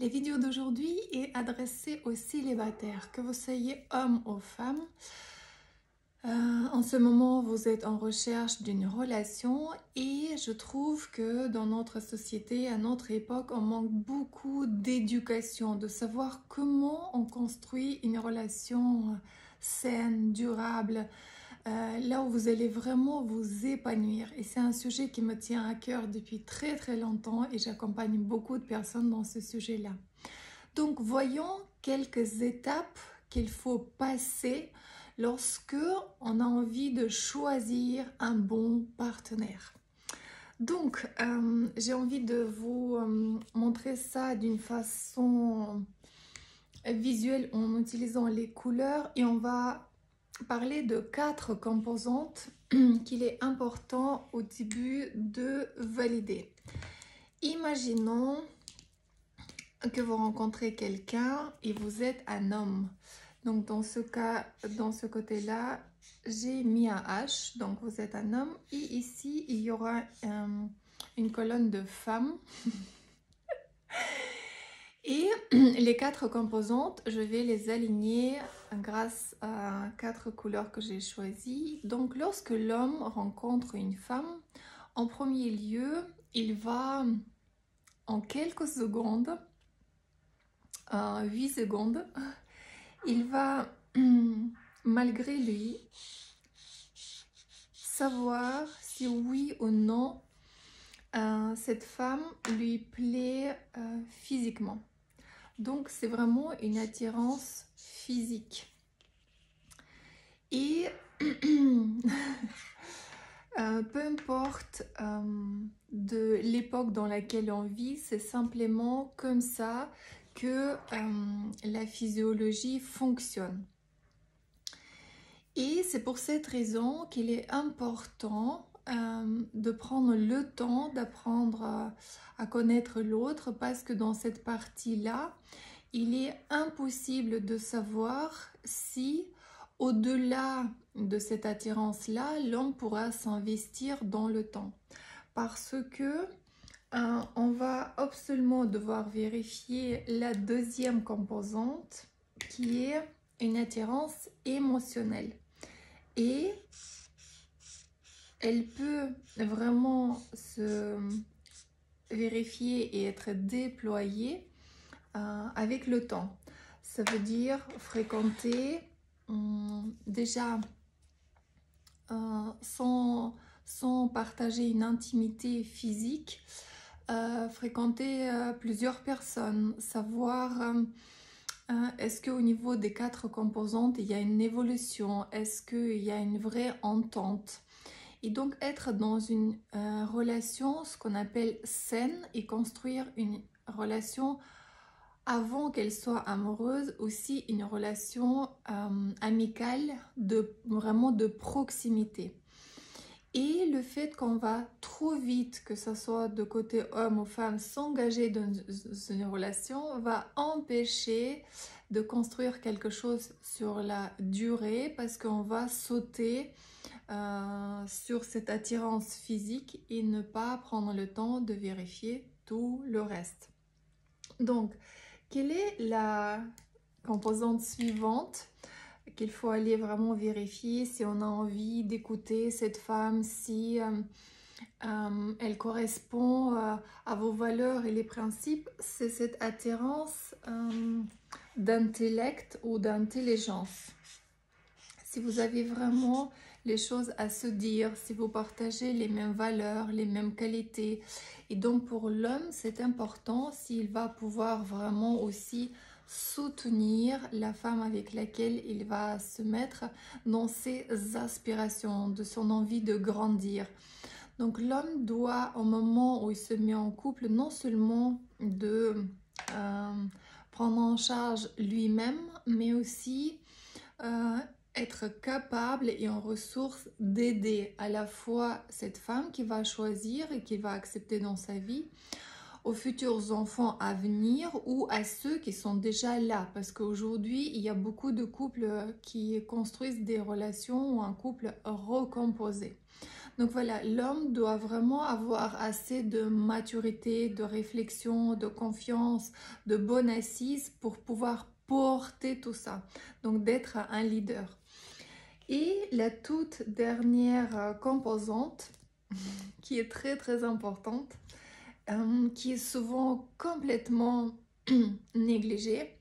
Les vidéos d'aujourd'hui est adressée aux célibataires, que vous soyez homme ou femme. En ce moment, vous êtes en recherche d'une relation et je trouve que dans notre société, à notre époque, on manque beaucoup d'éducation, de savoir comment on construit une relation saine, durable, là où vous allez vraiment vous épanouir. Et c'est un sujet qui me tient à cœur depuis très longtemps et j'accompagne beaucoup de personnes dans ce sujet-là. Donc voyons quelques étapes qu'il faut passer lorsque on a envie de choisir un bon partenaire. Donc j'ai envie de vous montrer ça d'une façon visuelle en utilisant les couleurs et on va parler de 4 composantes qu'il est important au début de valider. Imaginons que vous rencontrez quelqu'un et vous êtes un homme. Donc dans ce cas, dans ce côté-là, j'ai mis un H, donc vous êtes un homme. Et ici, il y aura une colonne de femmes. Et les 4 composantes, je vais les aligner grâce à 4 couleurs que j'ai choisies. Donc lorsque l'homme rencontre une femme, en premier lieu, il va en quelques secondes, 8 secondes, il va malgré lui savoir si oui ou non cette femme lui plaît physiquement. Donc c'est vraiment une attirance physique. Et peu importe de l'époque dans laquelle on vit, c'est simplement comme ça que la physiologie fonctionne. Et c'est pour cette raison qu'il est important de prendre le temps d'apprendre à connaître l'autre, parce que dans cette partie-là, il est impossible de savoir si, au-delà de cette attirance-là, l'homme pourra s'investir dans le temps. Parce que on va absolument devoir vérifier la deuxième composante, qui est une attirance émotionnelle. Et elle peut vraiment se vérifier et être déployée avec le temps. Ça veut dire fréquenter déjà sans partager une intimité physique, fréquenter plusieurs personnes, savoir est-ce qu'au niveau des 4 composantes, il y a une évolution, est-ce qu'il y a une vraie entente. Et donc être dans une relation, ce qu'on appelle saine, et construire une relation avant qu'elle soit amoureuse, aussi une relation amicale, vraiment de proximité. Et le fait qu'on va trop vite, que ce soit de côté homme ou femme, s'engager dans une relation va empêcher de construire quelque chose sur la durée, parce qu'on va sauter sur cette attirance physique et ne pas prendre le temps de vérifier tout le reste. Donc, quelle est la composante suivante qu'il faut aller vraiment vérifier si on a envie d'écouter cette femme, si elle correspond à vos valeurs et les principes? C'est cette attirance d'intellect ou d'intelligence. Si vous avez vraiment les choses à se dire, si vous partagez les mêmes valeurs, les mêmes qualités. Et donc pour l'homme, c'est important s'il va pouvoir vraiment aussi soutenir la femme avec laquelle il va se mettre dans ses aspirations, de son envie de grandir. Donc l'homme doit, au moment où il se met en couple, non seulement de prendre en charge lui-même, mais aussi être capable et en ressources d'aider à la fois cette femme qui va choisir et qui va accepter dans sa vie, aux futurs enfants à venir ou à ceux qui sont déjà là. Parce qu'aujourd'hui, il y a beaucoup de couples qui construisent des relations ou un couple recomposé. Donc voilà, l'homme doit vraiment avoir assez de maturité, de réflexion, de confiance, de bonne assise pour pouvoir porter tout ça. Donc d'être un leader. Et la toute dernière composante, qui est très importante, qui est souvent complètement négligée,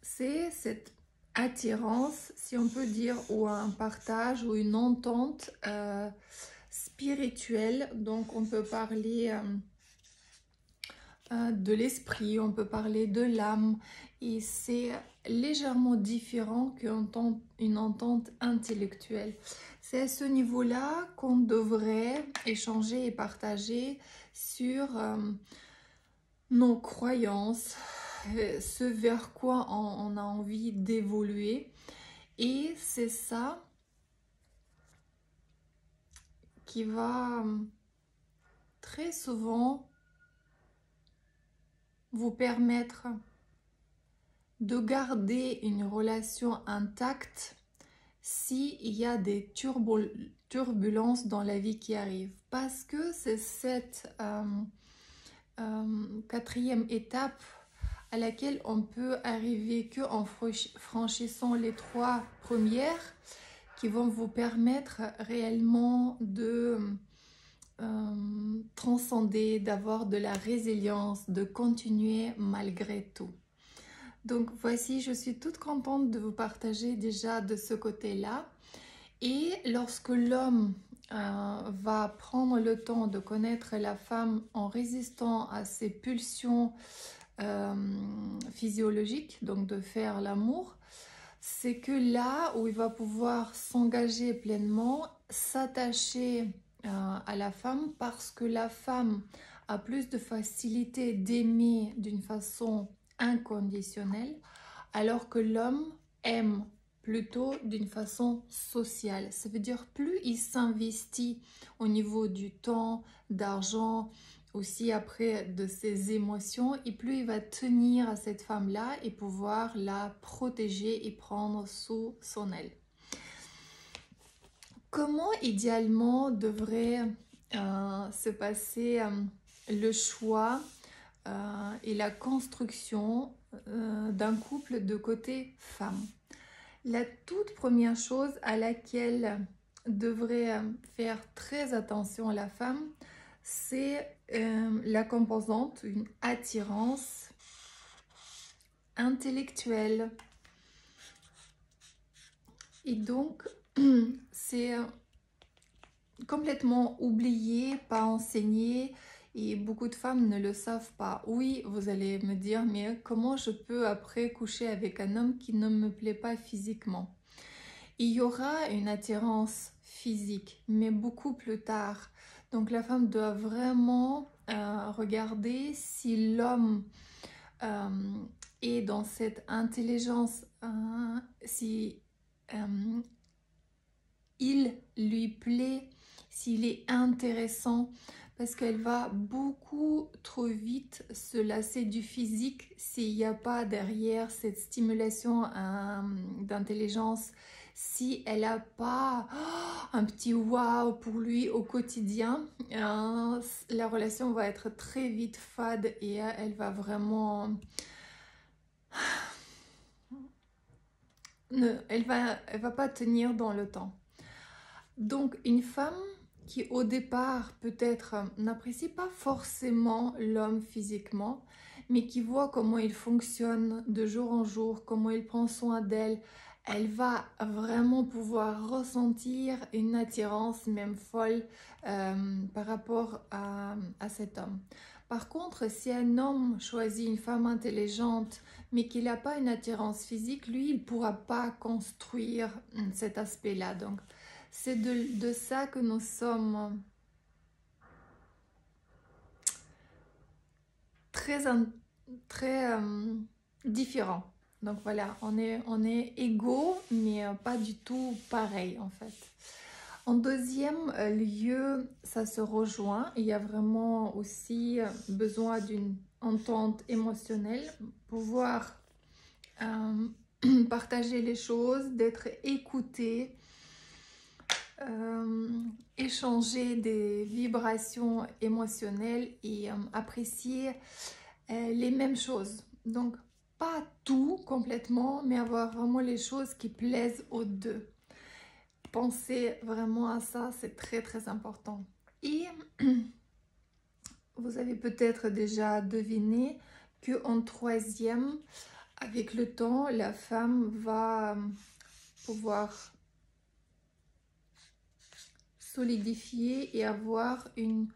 c'est cette attirance, si on peut dire, ou un partage ou une entente spirituelle. Donc on peut parler de l'esprit, on peut parler de l'âme, et c'est légèrement différent qu'une entente intellectuelle. C'est à ce niveau-là qu'on devrait échanger et partager sur nos croyances, ce vers quoi on a envie d'évoluer. Et c'est ça qui va très souvent vous permettre de garder une relation intacte s'il y a des turbulences dans la vie qui arrivent. Parce que c'est cette quatrième étape à laquelle on peut arriver qu'en franchissant les 3 premières qui vont vous permettre réellement de transcender, d'avoir de la résilience, de continuer malgré tout. Donc voici, je suis toute contente de vous partager déjà de ce côté-là. Et lorsque l'homme va prendre le temps de connaître la femme en résistant à ses pulsions physiologiques, donc de faire l'amour, c'est que là où il va pouvoir s'engager pleinement, s'attacher à la femme, parce que la femme a plus de facilité d'aimer d'une façon inconditionnelle, alors que l'homme aime plutôt d'une façon sociale. Ça veut dire plus il s'investit au niveau du temps, d'argent, aussi après de ses émotions, et plus il va tenir à cette femme-là et pouvoir la protéger et prendre sous son aile. Comment idéalement devrait se passer le choix et la construction d'un couple de côté femme? La toute première chose à laquelle devrait faire très attention la femme, c'est la composante, une attirance intellectuelle. Et donc, c'est complètement oublié, pas enseigné, et beaucoup de femmes ne le savent pas. Oui, vous allez me dire, mais comment je peux après coucher avec un homme qui ne me plaît pas physiquement? Il y aura une attirance physique, mais beaucoup plus tard. Donc la femme doit vraiment regarder si l'homme est dans cette intelligence, si il lui plaît, s'il est intéressant, parce qu'elle va beaucoup trop vite se lasser du physique s'il n'y a pas derrière cette stimulation d'intelligence, si elle n'a pas un petit waouh pour lui au quotidien. La relation va être très vite fade et elle va vraiment... Elle va pas tenir dans le temps. Donc une femme qui au départ peut-être n'apprécie pas forcément l'homme physiquement, mais qui voit comment il fonctionne de jour en jour, comment il prend soin d'elle, elle va vraiment pouvoir ressentir une attirance même folle par rapport à cet homme. Par contre, si un homme choisit une femme intelligente mais qu'il n'a pas une attirance physique, lui, il ne pourra pas construire cet aspect-là. Donc, c'est de ça que nous sommes très différents. Donc voilà, on est égaux, mais pas du tout pareil en fait. En deuxième lieu, ça se rejoint. Il y a vraiment aussi besoin d'une entente émotionnelle, pouvoir partager les choses, d'être écouté. échanger des vibrations émotionnelles et apprécier les mêmes choses. Donc, pas tout complètement, mais avoir vraiment les choses qui plaisent aux deux. Pensez vraiment à ça, c'est très important. Et vous avez peut-être déjà deviné qu'en troisième, avec le temps, la femme va pouvoir solidifier et avoir une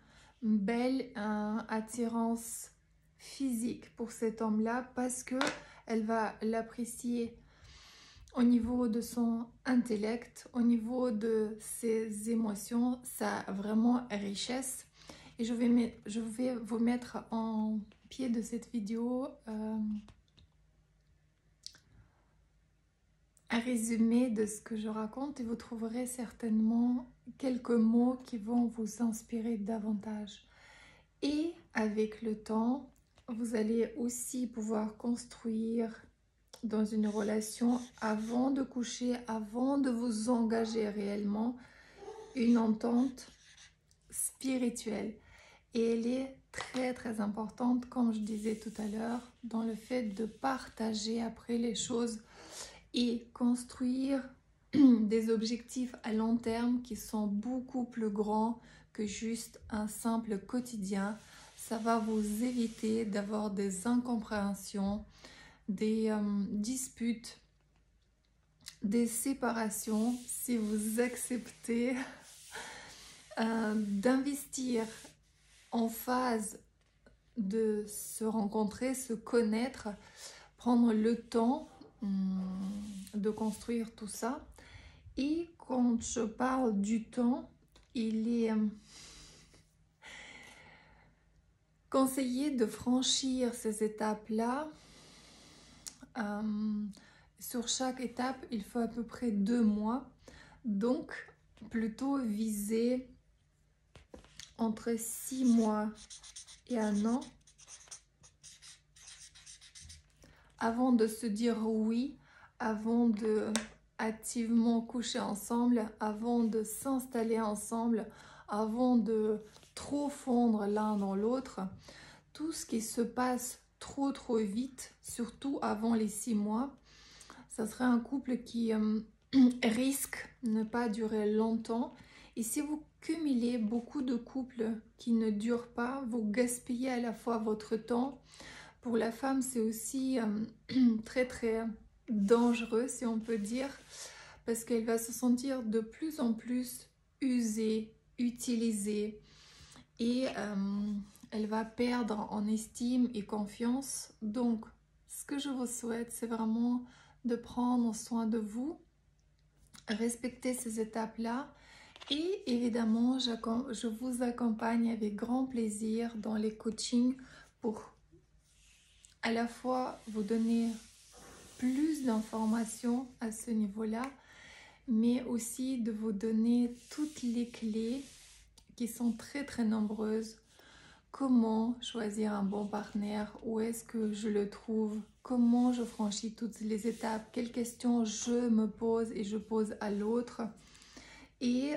belle attirance physique pour cet homme-là parce que elle va l'apprécier au niveau de son intellect, au niveau de ses émotions, sa vraiment richesse. Et je vais vous mettre en pied de cette vidéo un résumé de ce que je raconte et vous trouverez certainement quelques mots qui vont vous inspirer davantage. Et avec le temps, vous allez aussi pouvoir construire dans une relation avant de coucher, avant de vous engager réellement, une entente spirituelle. Et elle est très importante, comme je disais tout à l'heure, dans le fait de partager après les choses et construire des objectifs à long terme qui sont beaucoup plus grands que juste un simple quotidien. Ça va vous éviter d'avoir des incompréhensions, des disputes, des séparations si vous acceptez d'investir en phase de se rencontrer, se connaître, prendre le temps de construire tout ça. Et quand je parle du temps, il est conseillé de franchir ces étapes-là. Sur chaque étape, il faut à peu près 2 mois. Donc, plutôt viser entre 6 mois et 1 an avant de se dire oui, avant de activement coucher ensemble, avant de s'installer ensemble, avant de trop fondre l'un dans l'autre. Tout ce qui se passe trop vite, surtout avant les 6 mois, ça serait un couple qui risque de ne pas durer longtemps. Et si vous cumulez beaucoup de couples qui ne durent pas, vous gaspillez à la fois votre temps. Pour la femme, c'est aussi très dangereux, si on peut dire, parce qu'elle va se sentir de plus en plus usée, utilisée, et elle va perdre en estime et confiance. Donc, ce que je vous souhaite, c'est vraiment de prendre soin de vous, respecter ces étapes-là, et évidemment, je vous accompagne avec grand plaisir dans les coachings pour à la fois vous donner plus d'informations à ce niveau-là, mais aussi de vous donner toutes les clés qui sont très nombreuses. Comment choisir un bon partenaire? Où est-ce que je le trouve? Comment je franchis toutes les étapes? Quelles questions je me pose et je pose à l'autre? Et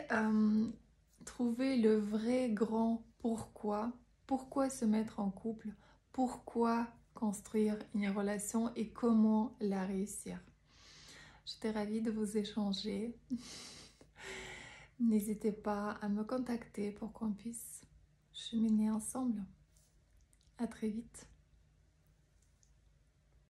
trouver le vrai grand pourquoi. Pourquoi se mettre en couple? Pourquoi construire une relation et comment la réussir? J'étais ravie de vous échanger. N'hésitez pas à me contacter pour qu'on puisse cheminer ensemble. À très vite.